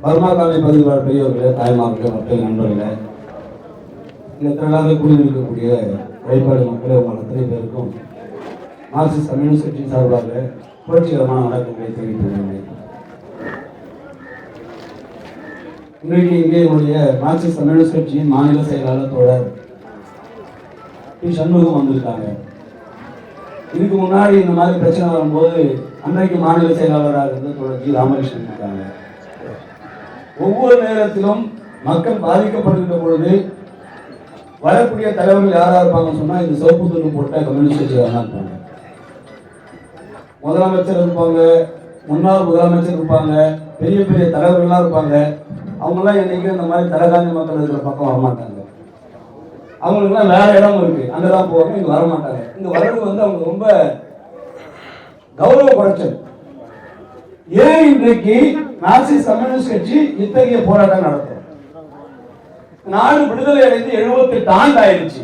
Burma colony பகுதியில் பெரியவர்களே, தாய்மார்களே, மக்கள் நண்பர்களே, இந்த திரளாக கூடியிருக்கக்கூடிய வழிபாடு மக்களே, உங்கள் அத்தனை பேருக்கும் மார்க்சிஸ்ட் கம்யூனிஸ்ட் கட்சியின் சார்பாக புரட்சிகரமான வணக்கங்களை தெரிவித்துள்ளேன். இன்றைக்கு இங்கே என்னுடைய மார்க்சிஸ்ட் கம்யூனிஸ்ட் கட்சியின் மாநில செயலாளர் தோழர் பி. சண்முகம் வந்திருக்காங்க. இதுக்கு முன்னாடி இந்த மாதிரி பிரச்சனை வரும்போது அன்றைக்கு மாநில செயலாளராக இருந்த தோழர் ஜி. ராமகிருஷ்ணன் இருக்காங்க. ஒவ்வொரு நேரத்திலும் மக்கள் பாதிக்கப்படுகின்ற பொழுது வரக்கூடிய தலைவர்கள் யாரா இருப்பாங்கன்னு சொன்னா இந்த சிவப்பு துண்டு போட்ட கம்யூனிஸ்ட் கட்சியாக தான் இருப்பாங்க. முதலமைச்சர் இருப்பாங்க, முன்னாள் முதலமைச்சர் இருப்பாங்க, பெரிய பெரிய தலைவர்கள்லாம் இருப்பாங்க. அவங்கெல்லாம் என்னைக்கு இந்த மாதிரி தலைகாந்தி மக்கள் இருக்கிற பக்கம் வரமாட்டாங்க. அவங்களுக்குலாம் வேற இடம் இருக்கு, அங்கதான் போவாங்க, இங்க வரமாட்டாங்க. இங்க வர்றது அவங்க ரொம்ப கௌரவ குறைச்சல். ஏன் இன்றைக்கு மார்க்சிஸ்ட் கம்யூனிஸ்ட் கட்சி இத்தகைய போராட்டம் நடத்தும்? நாடு விடுதலை அடைந்து 78 ஆண்டு ஆயிடுச்சு.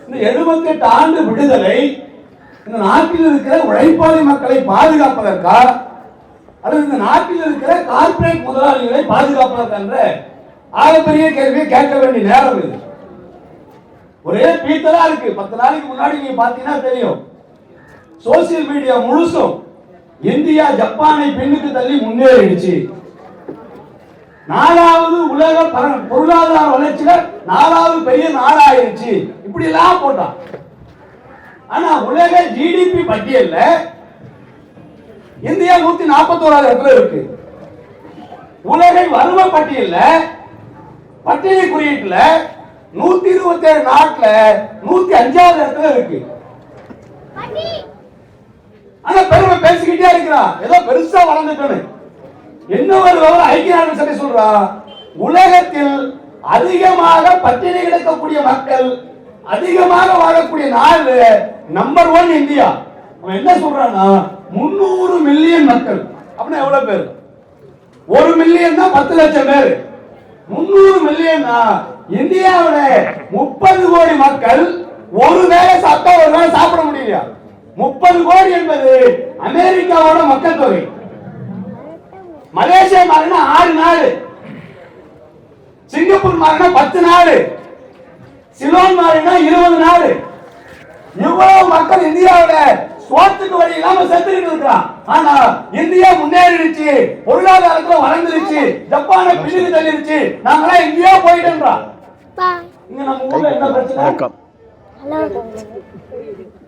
இந்த 78 ஆண்டு விடுதலை இந்த நாட்டில் இருக்கிற உழைப்பாளி மக்களை பாதுகாப்பதற்கா அல்லது இந்த நாட்டில் இருக்கிற கார்பரேட் முதலாளிகளை பாதுகாப்பதற்கா என்ற ஆகப்பெரிய கேள்வியை கேட்க வேண்டிய நேரம் இது. ஒரே பீத்தலா இருக்கு. 10 நாளைக்கு முன்னாடி நீங்க பாத்தீங்கன்னா தெரியும், சோசியல் மீடியா முழுசும் இந்தியா ஜப்பானை பின்னுக்கு தள்ளி முன்னேறிடுச்சு, 4வது உலக பொருளாதார வளர்ச்சியில 4வது பெரிய நாடாயிருச்சு, இப்படி எல்லாம் போட்டான். ஆனா உலக ஜிடிபி பட்டியல்ல இந்தியா 141வது இடத்துல இருக்கு. உலக வறுமை பட்டியல்ல பட்டியலை குறியீட்டுல 127 நாட்டுல 105வது இடத்துல இருக்கு. ஆனா பெருமை பேசிக்கிட்டே இருக்கிறான், ஏதோ பெருசா வளர்ந்துட்டு. என்ன ஒரு ஐக்கிய நாடுகள் சபை சொல்றா, உலகத்தில் அதிகமாக பட்டினி கிடக்கக்கூடிய மக்கள் அதிகமாக வாழக்கூடிய நாடு நம்பர் 1 இந்தியா. அவன் என்ன சொல்றான்னா 300 மில்லியன் மக்கள். அப்படின்னா எவ்வளவு பேர்? 1 மில்லியன் தான் 10 லட்சம் பேர். 300 மில்லியன் இந்தியாவில 30 கோடி மக்கள் ஒரு வேளை சாப்பிட்டா ஒரு வேளை சாப்பிட முடியலையா? 30 கோடி என்பது அமெரிக்காவோட மக்கள் தொகை. மலேசியா மாறினா 6 நாடு, சிங்கப்பூர் மாறினா 10 நாடு, சிலோன் மாறினா 20 நாடு. இவ்வளவு மக்கள் இந்தியாவில சோத்துக்கு வழி இல்லாம செத்துக்கிட்டு இருக்கிறான். ஆனா இந்தியா முன்னேறிடுச்சு, பொருளாதாரத்துல வளர்ந்துருச்சு, ஜப்பானை பின்னுக்கு தள்ளிடுச்சு, நாங்களாம் எங்கேயோ போயிட்டோம்ன்றோம். இங்க நம்ம ஊர்ல என்ன பிரச்சனை?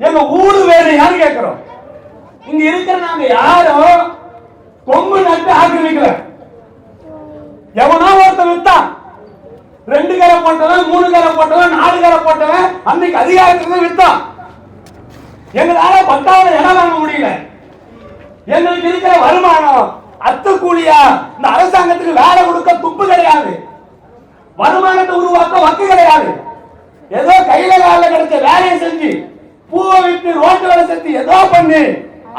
எங்க ஊரு வேறையான்னு கேட்கிறோம். இங்க இருக்கிற நாங்க யாரும் கொம்பு நட்டு ஆக்கிரமிக்கல. எவனோ ஒருத்தன் வித்தான், 2 கரை போட்டவன், 3 கரை போட்டவன், 4 கரை போட்டவன் அன்னைக்கு அதிகாரத்துல வித்தான். எங்களால 10வது இடம் வாங்க முடியல. எங்களுக்கு இருக்கிற வருமானம் அத்து கூலியா? இந்த அரசாங்கத்துக்கு வேலை கொடுக்க துப்பு கிடையாது, வருமானத்தை உருவாக்க வக்கு கிடையாது. ஏதோ கையில கால கிடைச்ச வேலையை செஞ்சு பூவை விட்டு ரோட்டு வேலை செஞ்சு ஏதோ பண்ணி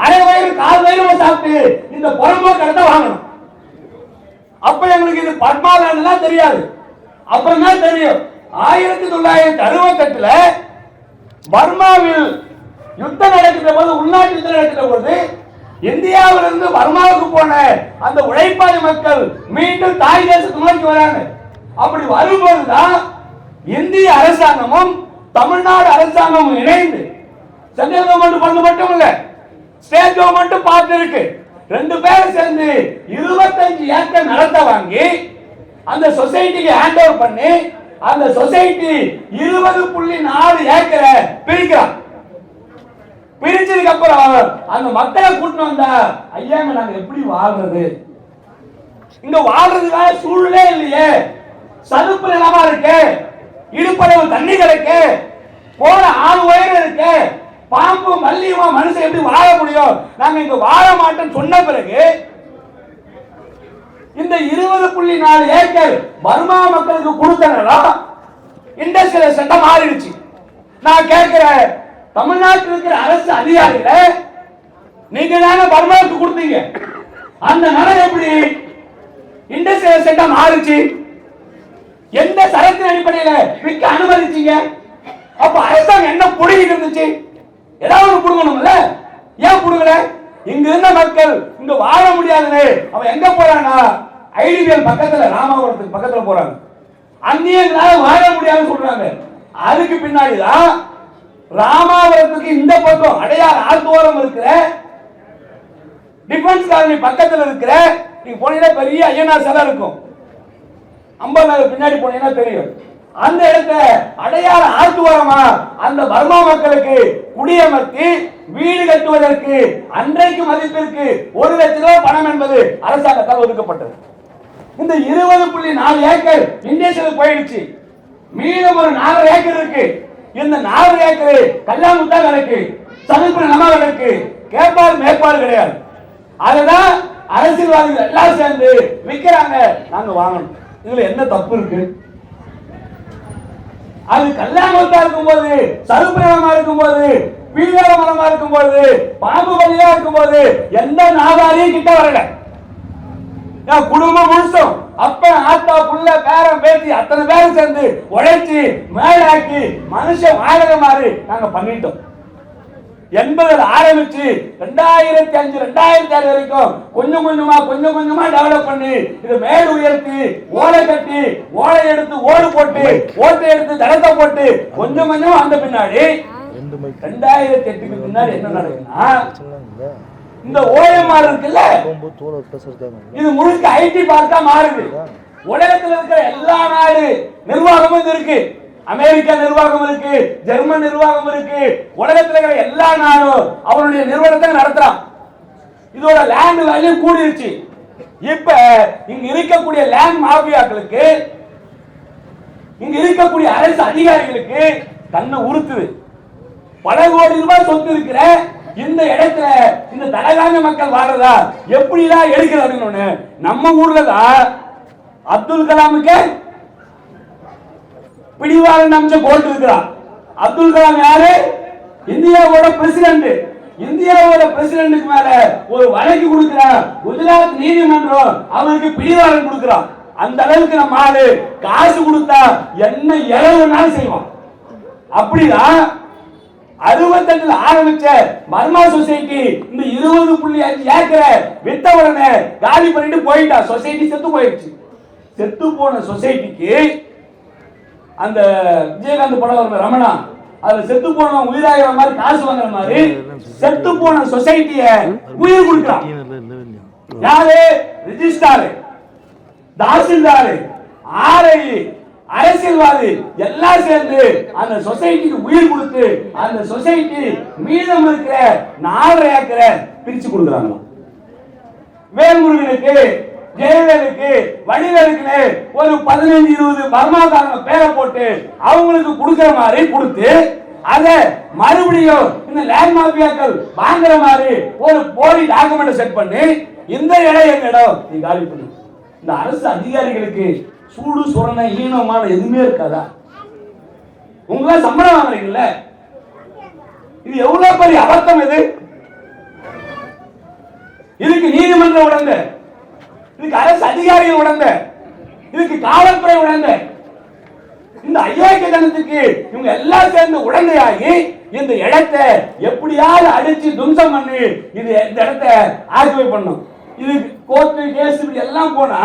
அரை வயிறு 4 வயிறு சாப்பிட்டு இந்த புறம்போ கடத்த வாங்கணும். அப்ப எங்களுக்கு இது பட்மாலாம் தெரியாது. அப்புறம் தான் தெரியும், 1968 பர்மாவில் யுத்தம் நடக்கிற போது, உள்நாட்டு யுத்தம் நடக்கிற போது இந்தியாவிலிருந்து பர்மாவுக்கு போன அந்த உழைப்பாளி மக்கள் மீண்டும் தாய் தேசத்துக்கு நோக்கி வராங்க. அப்படி வரும்போதுதான் இந்திய அரசாங்கமும் தமிழ்நாடு அரசாங்கமும் இணைந்து, சென்ட்ரல் கவர்மெண்ட் பண்ண மட்டும் இல்ல, ஸ்டேட் கவர்மெண்ட் பார்த்து இருக்கு, 2 பேரும் சேர்ந்து 25 ஏக்கர் நிலத்தை வாங்கி அந்த சொசைட்டிக்கு ஹேண்ட் ஓவர் பண்ணி அந்த சொசைட்டி 20.4 ஏக்கரை பிரிக்கிறான். பிரிச்சதுக்கு அப்புறம் அந்த மக்களை கூட்டிட்டு வந்தா, ஐயா நாங்க எப்படி வாழ்றது? இங்க வாழ்றதுக்காக சூழ்நிலை இல்லையே, சதுப்பு நிலமா இருக்கு, இடுப்பளவு தண்ணி கிடைக்கு, போன 6 வயது இருக்கு, பாம்பு மல்லியமா மனுஷன் எப்படி வாழ முடியும்? நாங்க இங்க வாழ மாட்டோம் சொன்ன பிறகு இந்த 20.4 ஏக்கர் பர்மா மக்களுக்கு கொடுத்தனா இண்டஸ்ட்ரியல் சட்டம் மாறிடுச்சு. நான் கேட்கிறேன், தமிழ்நாட்டில் இருக்கிற அரசு அதிகாரிகளை, நீங்க தானே பர்மாவுக்கு கொடுத்தீங்க, அந்த நிலம் எப்படி இண்டஸ்ட்ரியல் சட்டம் மாறிச்சு? எந்த சரத்தின் அடிப்படையில் விற்க அனுமதிச்சீங்க? அப்ப அரசாங்கம் என்ன புடுங்கிட்டு இருந்துச்சு? ஏதாவது புடுங்கணும்ல, ஏன் புடுங்கல? இங்க இருந்த மக்கள் இங்க வாழ முடியாதுன்னு அவன் எங்க போறானா ஐடிபிஎல் பக்கத்துல ராமாபுரத்துக்கு பக்கத்துல போறாங்க. அங்கேயே வாழ முடியாதுன்னு சொல்றாங்க. அதுக்கு பின்னாடிதான் ராமாபுரத்துக்கு இந்த பக்கம் அடையார் ஆத்தோரம் இருக்கிற டிஃபென்ஸ் காலனி பக்கத்துல இருக்கிற நீங்க போனீங்கன்னா பெரிய ஐயனார் சிலை இருக்கும். 50 நகர் பின்னாடி போனீங்கன்னா தெரியும். அந்த இடத்துல அடையாள ஆத்துவாரமா அந்த பர்மா மக்களுக்கு குடியமர்த்தி வீடு கட்டுவதற்கு அன்றைக்கு மதிப்பிற்கு 1 லட்சம் ரூபாய் பணம் என்பது அரசாங்கத்தால் ஒதுக்கப்பட்டது. இந்த 20.4 ஏக்கர் இண்டஸ்ட்ரியல் போயிடுச்சு. மீதம் ஒரு 4 ஏக்கர் இருக்கு. இந்த 4 ஏக்கர் கல்லாமுத்தா கிடக்கு, சதுப்பு நிலமா கிடக்கு, கேட்பார் மேற்பாடு கிடையாது. அதுதான் அரசியல்வாதிகள் எல்லாம் சேர்ந்து விற்கிறாங்க, நாங்க வாங்கணும். இதுல என்ன தப்பு இருக்கு? அது கல்யாணத்தா இருக்கும் போது, சதுப்பு நிலமா இருக்கும் போது, பீழ மரமா இருக்கும் போது, பாம்பு வழியா இருக்கும் போது எந்த நாதாரியும் கிட்ட வரல. குடும்பம் முழுசும் அப்ப ஆத்தா புள்ள பேரம் பேத்தி அத்தனை பேரும் சேர்ந்து உழைச்சி மேலாக்கி மனுஷன் வாழற மாதிரி நாங்க பண்ணிட்டோம். 80 ஆரம்பிச்சு 2005 2006 வரைக்கும் கொஞ்சம் கொஞ்சமா டெவலப் பண்ணி இது மேல் உயர்த்தி ஓலை கட்டி ஓலை எடுத்து ஓடு போட்டு ஓட்டை எடுத்து தடத்தை போட்டு கொஞ்சம் அந்த பின்னாடி 2008க்கு பின்னாடி என்ன நடக்குதுன்னா இந்த ஓஎம்ஆர் இருக்குல்ல, இது முழுக்க ஐடி பார்க்கா மாறுது. உலகத்தில் இருக்கிற எல்லா நாடு நிர்வாகமும் இருக்கு. அமெரிக்கா நிர்வாகம் இருக்கு, ஜெர்மன் நிர்வாகம் இருக்கு. உலகத்தில் இருக்கிற எல்லா நாடும் அவருடைய நிறுவனத்தை நடத்துறான். இதோட லேண்ட் வேல்யூ கூடிருச்சு. இப்ப இங்க இருக்கக்கூடிய லேண்ட் மாஃபியாக்களுக்கு, இங்க இருக்கக்கூடிய அரசு அதிகாரிகளுக்கு கண்ணு உறுத்துது. பல கோடி ரூபாய் சொத்து இருக்கிற இந்த இடத்துல இந்த தலகாங்க மக்கள் வாழ்றதா எப்படிலாம் எடுக்கிறாங்க. நம்ம ஊர்ல தான் அப்துல் கலாமுக்கு பிடிவாதம் அமைச்ச கோர்ட் இருக்கிறார். அப்துல் கலாம் யாரு? இந்தியாவோட பிரசிடென்ட். இந்தியாவோட பிரசிடென்ட்க்கு மேல ஒரு வழக்கு கொடுக்கிறார் குஜராத் நீதிமன்றம், அவருக்கு பிடிவாதம் கொடுக்கிறார். அந்த அளவுக்கு நம்ம ஆளு காசு கொடுத்தா என்ன இளவுனாலும் செய்வான். அப்படிதான் 68 ஆரம்பிச்ச பர்மா சொசைட்டி இந்த 20.5 ஏக்கரை வித்த உடனே காலி பண்ணிட்டு போயிட்டா. சொசைட்டி செத்து போயிடுச்சு. செத்து போன சொசைட்டிக்கு அந்த விஜயகாந்த் படம் வர ரமணா, அதுல செத்து போன உயிராகிற மாதிரி காசு வாங்குற மாதிரி செத்து போன சொசைட்டிய உயிர் கொடுக்கிறான். யாரு? ரிஜிஸ்ட்ரார், தாசில்தார், ஆர்ஐ, அரசியல்வாதி எல்லாம் சேர்ந்து அந்த சொசைட்டிக்கு உயிர் கொடுத்து அந்த சொசைட்டி மீதம் இருக்கிற 4 ஏக்கரை பிரிச்சு கொடுக்குறாங்க. வேல்முருகனுக்கு, ஜெயவேலுக்கு, வடிவேலுக்கு ஒரு 15-20 பர்மாக்காரங்க பேரை போட்டு அவங்களுக்கு கொடுக்கிற மாதிரி கொடுத்து அத மறுபடியும் இந்த லேண்ட் மாஃபியாக்கள் வாங்குற மாதிரி ஒரு போலி டாக்குமெண்ட் செட் பண்ணி இந்த இடம் எங்க இடம் நீ காலி பண்ணு. இந்த அரசு அதிகாரிகளுக்கு சூடு சுரண ஈனமான எதுவுமே இருக்காதா? உங்களா சம்பளம் வாங்குறீங்கல்ல, இது எவ்வளவு பெரிய அபத்தம். இது இதுக்கு நீதிமன்றம் உடந்த, இதுக்கு அரசு அதிகாரிகள் உடந்த, இதுக்கு காவல்துறை உடந்த. இந்த அயோக்கியத்தனத்துக்கு இவங்க எல்லாம் சேர்ந்து உடந்தையாகி இந்த இடத்தை எப்படியாவது அடிச்சு தும்சம் பண்ணி இது இந்த இடத்தை ஆக்குபை பண்ணும். இது கோர்ட்டு கேஸ் இப்படி எல்லாம் போனா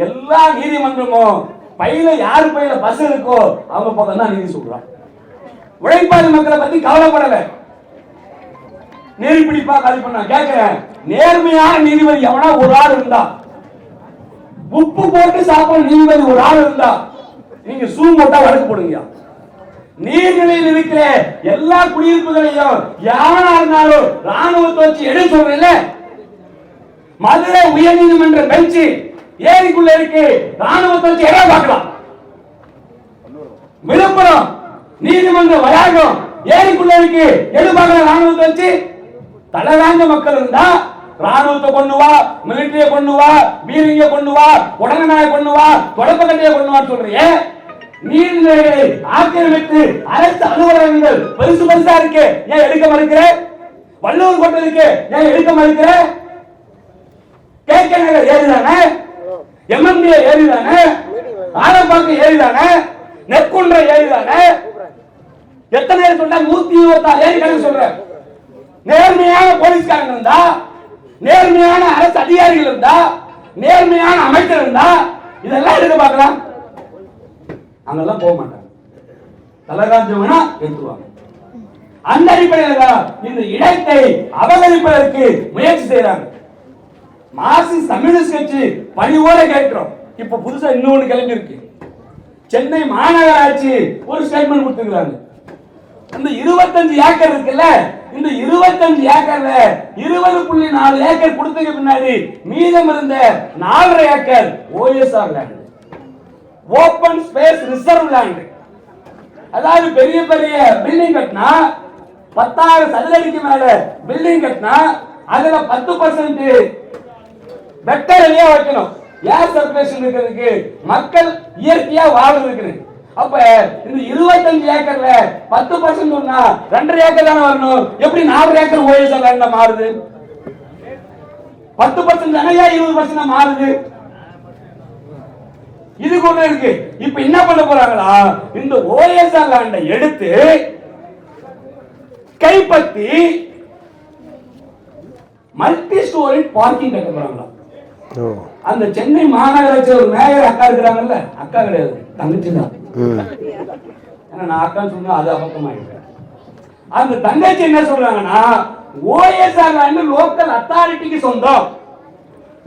எல்லா நீதிமன்றமும் பையில யாரு பையில பஸ் இருக்கோ அவங்க பக்கம் தான் நீதி சொல்றான். உழைப்பாளி மக்களை பத்தி கவலைப்படல. நெருப்பிடிப்பா காலி பண்ண கேட்கிறேன். நேர்மையான நீதிபதி எவனா ஒரு ஆள் இருந்தா, உப்பு போட்டு சாப்பிட நீதிபதி ஒரு ஆள் இருந்தா நீங்க சூ போட்டா வழக்கு போடுங்க. நீர்நிலையில் இருக்கிற எல்லா குடியிருப்புகளையும் யாரா இருந்தாலும் ராணுவத்தை வச்சு எடு சொல்றேன். மதுரை உயர் நீதிமன்ற பெஞ்சு ஏரிக்குள்ள இருக்கு, ராணுவத்தை வச்சு எடை பார்க்கலாம். விழுப்புரம் நீதிமன்ற வளாகம் ஏரிக்குள்ள இருக்கு, எடு பார்க்கலாம். ராணுவத்தை வச்சு தலைவாங்க மக்கள் இருந்தா ராணுவத்தை கொண்டு வா, மிலிட்டரிய கொண்டு வா, பீரங்கிய கொண்டு வா, உடனநாய கொண்டு வா, தொடப்பக்கட்டையை கொண்டு வா சொல்றீங்க. நீர்நிலைகளை ஆக்கிரமித்து அரசு அலுவலகங்கள் பெருசு பெருசா இருக்கு, ஏன் எடுக்க மறுக்கிற? வள்ளுவர் கோட்டை இருக்கு, ஏன் எடுக்க மறுக்கிற? கேகே நகர் ஏரிதானே, எம்எம்டிஏ ஏரிதானே, ஆலப்பாக்கம் ஏரிதானே, நெற்குன்ற ஏரிதானே, எத்தனை ஏரி சொல்ற? 126 ஏரி கணக்கு சொல்ற. நேர்மையான போலீஸ்காரங்க இருந்தா, நேர்மையான அரசு அதிகாரிகள் இருந்தா, நேர்மையான அமைச்சர் இருந்தா இதெல்லாம் எடுக்க பார்க்கலாம். அங்கெல்லாம் போக மாட்டாங்க. தலைராஜ்யம் வேணா எடுத்துருவாங்க. அந்த அடிப்படையில் இந்த இடத்தை அபகரிப்பதற்கு முயற்சி செய்யறாங்க. மார்க்சிஸ்ட் கம்யூனிஸ்ட் கட்சி பணிவோட கேட்கிறோம். இப்ப புதுசா இன்னொரு கிளம்பி இருக்கு. சென்னை மாநகராட்சி ஒரு ஸ்டேட்மெண்ட் கொடுத்துருக்காங்க. அந்த 25 ஏக்கர் இருக்குல்ல, இந்த 25 ஏக்கர்ல 20.4 ஏக்கர் கொடுத்ததுக்கு பின்னாடி மீதம் இருந்த 4.5 acre OSR land, open space reserve land. அதாவது பெரிய பெரிய பில்டிங் கட்டினா 10,000 சதுர அடிக்கு மேல பில்டிங் கட்டினா அதுல 10% வெக்டர் ஏரியா வைக்கணும். ஏர் சர்க்குலேஷன் இருக்கிறதுக்கு, மக்கள் இயற்கையா வாழ்றதுக்கு. அப்ப இந்த 25 ஏக்கர்ல 10% சொன்னா 2.5 ஏக்கர் தானே வரணும். எப்படி 4 ஏக்கர் ஓஎஸ்ஆர் லேண்ட்ல மாறுது? 10% தானே 20% மாறுது? இது கூட இருக்கு. இப்ப என்ன பண்ண போறாங்களா, இந்த ஓஎஸ்ஆர் லேண்டை எடுத்து கைப்பற்றி மல்டி ஸ்டோரி பார்க்கிங் கட்ட போறாங்களா. அந்த சென்னை மாநகராட்சி ஒரு மேயர் அக்கா இருக்கிறாங்கல்ல, அக்கா கிடையாது, தங்கச்சி தான். நான் அக்கா சொன்னா அது அபத்தமாயிட்டேன். அந்த தங்கச்சி என்ன சொல்றாங்கன்னா, ஓஎஸ்ஆர் லேண்ட் லோக்கல் அத்தாரிட்டிக்கு சொந்தம்.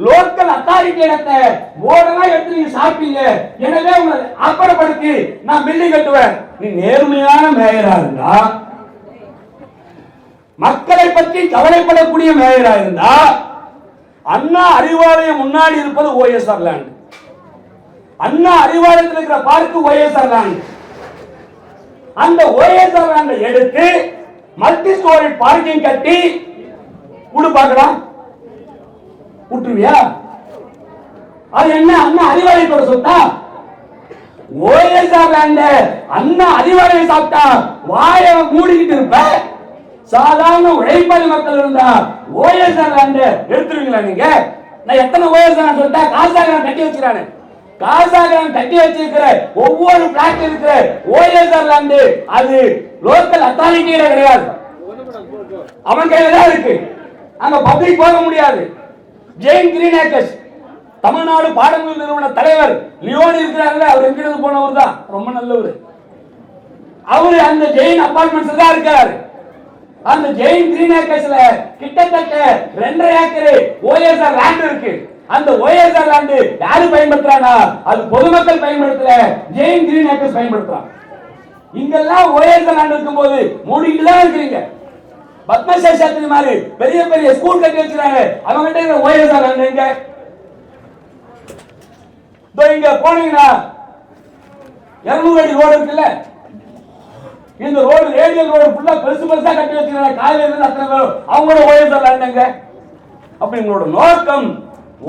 லோக்கல் அத்தாரிட்டி இடத்தை போர்டெல்லாம் எடுத்து நீங்க சாப்பிட்டீங்க, எனவே உங்களை அப்புறப்படுத்தி நான் பில்டிங் கட்டுவேன். நீ நேர்மையான மேயரா இருந்தா, மக்களை பற்றி கவலைப்படக்கூடிய மேயரா இருந்தா, அண்ணா அறிவாலயம் முன்னாடி இருப்பது ஓஎஸ்ஆர் லேண்ட். அண்ணா அறிவாலயத்தில் இருக்கிற பார்க்கு ஓஎஸ்ஆர் லேண்ட். அந்த ஓஎஸ்ஆர் லேண்டை எடுத்து மல்டி ஸ்டோரி பார்க்கிங் கட்டி குடு பார்க்கலாம். விட்டுருவியா? அது என்ன அண்ணா அறிவாலயத்தோட சொத்தா? ஓஎஸ்ஆர் லேண்ட் அண்ணா அறிவாலயம் சாப்பிட்டா வாயை மூடிக்கிட்டு இருப்ப. சாதாரண உழைப்பாளி மக்கள் இருந்தா ஓஎஸ்ஆர் லேண்ட் எடுத்துருவீங்களா நீங்க? நான் எத்தனை ஓஎஸ்ஆர் சொல்லிட்டா காசாகரம் கட்டி வச்சிருக்கானே, காசாகரம் கட்டி வச்சிருக்கிற ஒவ்வொரு பிளாட் இருக்கிற ஓஎஸ்ஆர் லேண்ட் அது லோக்கல் அத்தாரிட்டியில கிடையாது, அவன் கையில தான் இருக்கு. அங்க பப்ளிக் போக முடியாது. ஜெயின் கிரீன் ஏக்கர்ஸ் தமிழ்நாடு பாடநூல் நிறுவன தலைவர் லியோன் இருக்கிறார்கள். அவர் எங்கிருந்து போனவர் தான், ரொம்ப நல்லவர். அவரு அந்த ஜெயின் அபார்ட்மெண்ட்ஸ் தான் இருக்காரு. அந்த ஜெயின் கிரீன் ஏக்கர்ஸ்ல கிட்டத்தட்ட 2.5 ஏக்கர் ஓஎஸ்ஆர் லேண்ட் இருக்கு. அந்த ஓஎஸ்ஆர் லேண்ட் யாரு பயன்படுத்துறானா, அது பொதுமக்கள் பயன்படுத்தல, ஜெயின் கிரீன் ஏக்கர்ஸ் பயன்படுத்துறாங்க. இங்கெல்லாம் ஓஎஸ்ஆர் லேண்ட் இருக்கும்போது மூடிட்டு தான் இருக்கிறீங்க. பத்மசாஸ்திரி மாதிரி பெரிய பெரிய ஸ்கூல் கட்டி வச்சிருக்காங்க, அவங்க கிட்ட ஓஎஸ்ஆர் லேண்ட் எங்க? இங்க போனீங்கன்னா 200 அடி ரோடு இருக்குல்ல, இந்த ரோடு ரேடியல் ரோடு ஃபுல்லா பெருசு பெருசா கட்டி வச்சிருக்காங்க. காலையில இருந்து அத்தனை பேர் அவங்களோட ஓஎஸ்ஆர் லேண்ட் எங்க? அப்படி உங்களோட நோக்கம்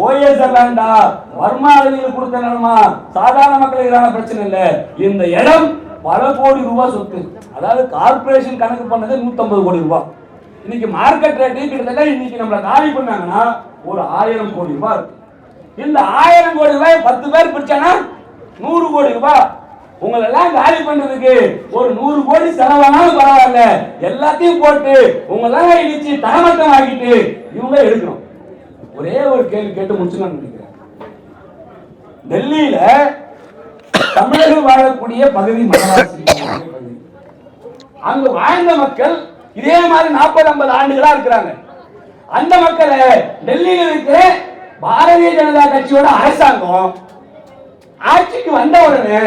ஓஎஸ்ஆர் லேண்டா, வர்மாவதியில் கொடுத்த நிலமா, சாதாரண மக்களுக்கான பிரச்சனை இல்ல. இந்த இடம் பல கோடி ரூபாய் சொத்து. அதாவது கார்பரேஷன் கணக்கு பண்ணது 150 கோடி ரூபாய். இன்னைக்கு மார்க்கெட் ரேட் கிட்டத்தட்ட இன்னைக்கு நம்மள காலி பண்ணாங்கன்னா ஒரு 1000 கோடி ரூபாய் இருக்கு. இந்த 1000 கோடி ரூபாய் 10 பேர் பிடிச்சானா 100 கோடி ரூபாய். உங்களை எல்லாம் காலி பண்றதுக்கு ஒரு 100 கோடி செலவானாலும் பரவாயில்ல, எல்லாத்தையும் போட்டு உங்களெல்லாம் இடிச்சு தரமட்டம் ஆகிட்டு இவங்க எடுக்கணும். ஒரே ஒரு கேள்வி கேட்டு முடிச்சுக்கணும்னு நினைக்கிறேன். டெல்லியில தமிழர்கள் வாழக்கூடிய பகுதி மகாராஷ்டிர பகுதி, அங்க வாழ்ந்த மக்கள் இதே மாதிரி 40-50 ஆண்டுகளா இருக்கிறாங்க. அந்த மக்களை டெல்லியில் இருக்கிற பாரதிய ஜனதா கட்சியோட அரசாங்கம் ஆட்சிக்கு வந்த உடனே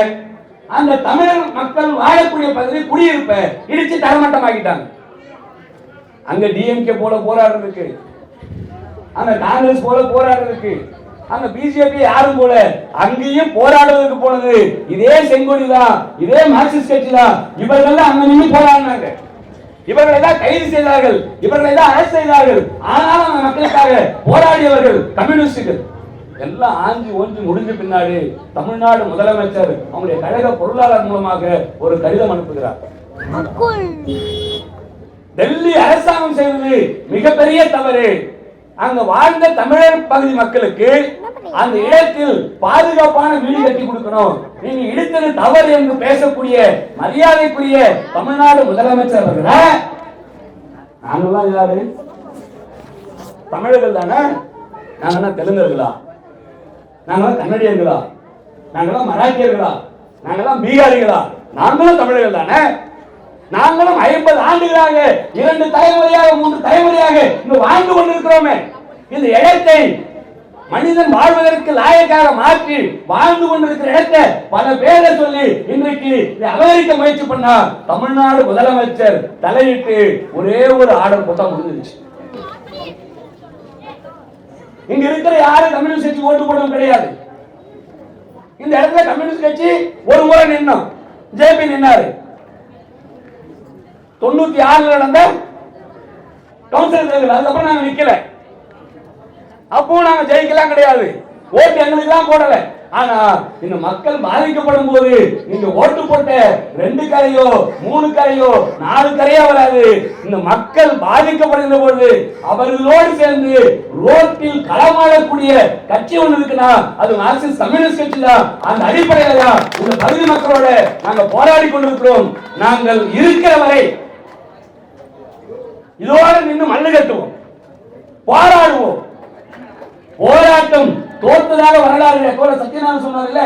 அந்த தமிழர் மக்கள் வாழக்கூடிய பகுதி குடியிருப்ப இடிச்சு தரமட்டமாக்கிட்டாங்க. அங்க டிஎம்கே போல போராடுறதுக்கு, அங்க காங்கிரஸ் போல போராடுறதுக்கு, அங்க பிஜேபி யாரும் போல அங்கேயும் போராடுவதற்கு போனது இதே செங்கொடி தான், இதே மார்க்சிஸ்ட் கட்சி தான். இவர்கள் அங்க நின்று போராடினாங்க, இவர்களை தான் கைது செய்தார்கள், இவர்களை தான் அரசு செய்தார்கள். ஆனாலும் அந்த மக்களுக்காக போராடியவர்கள் கம்யூனிஸ்டுகள். எல்லாம் ஆஞ்சி ஓஞ்சி முடிஞ்ச பின்னாடி தமிழ்நாடு முதலமைச்சர் அவங்களுடைய கழக பொருளாளர் மூலமாக ஒரு கடிதம் அனுப்புகிறார். டெல்லி அரசாங்கம் செய்தது மிகப்பெரிய தவறு. அங்க வாழ்ந்த தமிழர் பகுதி மக்களுக்கு அந்த இடத்தில் பாதுகாப்பான வீடு கட்டி கொடுக்கணும், நீங்க இடித்தது தவறு என்று பேசக்கூடிய மரியாதைக்குரிய தமிழ்நாடு முதலமைச்சர் அவர்களை நாங்கெல்லாம் யாரு? தமிழர்கள் தானே. நாங்கெல்லாம் தெலுங்கர்களா? நாங்கெல்லாம் கன்னடியர்களா? நாங்கெல்லாம் மராட்டியர்களா? நாங்கெல்லாம் பீகாரிகளா? நாங்களும் தமிழர்கள் தானே. நாங்களும் 50 ஆண்டுகளாக 2 தலைமுறையாக 3 தலைமுறையாக இங்கு வாழ்ந்து கொண்டிருக்கிறோமே. இந்த இடத்தை மனிதன் வாழ்வதற்கு லாயக்காக மாற்றி வாழ்ந்து கொண்டிருக்கிற இடத்தை பல பேரை சொல்லி இன்றைக்கு அமெரிக்க முயற்சி பண்ணா தமிழ்நாடு முதலமைச்சர் தலையிட்டு ஒரே ஒரு ஆர்டர் போட்டா முடிஞ்சிருச்சு. இங்க இருக்கிற யாரும் கம்யூனிஸ்ட் கட்சி ஓட்டு போடவும் கிடையாது. இந்த இடத்துல கம்யூனிஸ்ட் கட்சி ஒரு முறை நின்னோம், ஜேபி நின்னாரு. 96 நடந்த கவுன்சிலர் தேர்தல், அதுக்கப்புறம் நாங்க நிக்கல. அப்போ நாங்க ஜெயிக்கலாம் கிடையாது, ஓட்டு எங்களுக்கு தான் போடல. ஆனா இந்த மக்கள் பாதிக்கப்படும் போது நீங்க ஓட்டு போட்ட 2 கரையோ 3 கரையோ 4 கரையோ வராது. இந்த மக்கள் பாதிக்கப்படுகிற போது அவர்களோடு சேர்ந்து ரோட்டில் களமாடக்கூடிய கட்சி ஒன்று இருக்குன்னா அது மார்க்சிஸ்ட் கம்யூனிஸ்ட் கட்சி தான். அந்த அடிப்படையில தான் இந்த பகுதி மக்களோட நாங்க போராடி கொண்டிருக்கிறோம். நாங்கள் இருக்கிற வரை இதோடு நின்று மல்லு கட்டுவோம், போராடுவோம். போராட்டம் தோற்றதாக வரலாறு சத்யநாராயணன் சொன்னார்ல,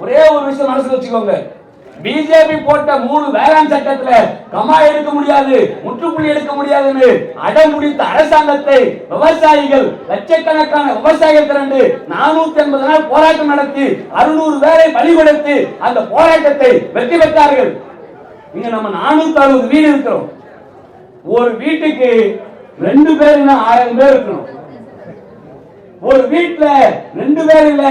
ஒரே ஒரு விஷயம் மனசுல வச்சுக்கோங்க. பிஜேபி போட்ட 3 வேளாண் சட்டத்துல கமா எடுக்க முடியாது, முற்றுப்புள்ளி எடுக்க முடியாதுன்னு அடம் பிடித்த அரசாங்கத்தை விவசாயிகள் லட்சக்கணக்கான விவசாயிகள் திரண்டு 480 நாள் போராட்டம் நடத்தி 600 பேரை பலி கொடுத்து அந்த போராட்டத்தை வெற்றி பெற்றார்கள். இங்க நம்ம 460 வீடு இருக்கிறோம். ஒரு வீட்டுக்கு 2 பேருன்னா 1000 பேர் இருக்கணும். ஒரு வீட்டுல 2 பேர் இல்ல,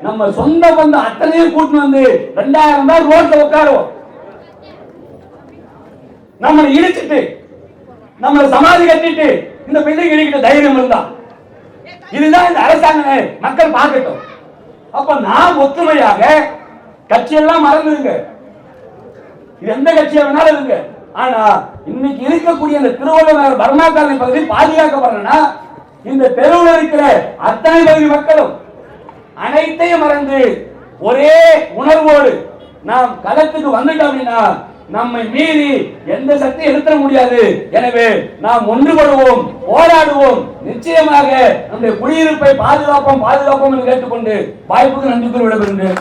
நம்ம சொந்த பந்த அத்தனையும் கூட்டு வந்து 2000 பேர் ரோட்ல உட்காருவோம். நம்மளை இடிச்சிட்டு நம்மளை சமாதி கட்டிட்டு இந்த பில்டிங் இடிக்கிட்ட தைரியம் இருந்தா இதுதான் இந்த அரசாங்கம் மக்கள் பார்க்கட்டும். அப்ப நாம் ஒற்றுமையாக கட்சியெல்லாம் மறந்துருங்க, இது எந்த கட்சியா வேணாலும் இருங்க. ஆனா இன்னைக்கு இருக்கக்கூடிய இந்த திருவள்ளுவர் பர்மா காலனி பகுதி பாதுகாக்கப்படணும்னா இந்த தெருவில் இருக்கிற அத்தனை பகுதி மக்களும் அனைத்தையும் மறந்து ஒரே உணர்வோடு நாம் களத்துக்கு வந்துட்டோம் அப்படின்னா நம்மை மீறி எந்த சக்தியும் எடுத்துட முடியாது. எனவே நாம் ஒன்றுபடுவோம், போராடுவோம். நிச்சயமாக நம்முடைய குடியிருப்பை பாதுகாப்போம் என்று கேட்டுக்கொண்டு வாய்ப்புக்கு நன்றி கூறி விடைபெறுகிறேன்.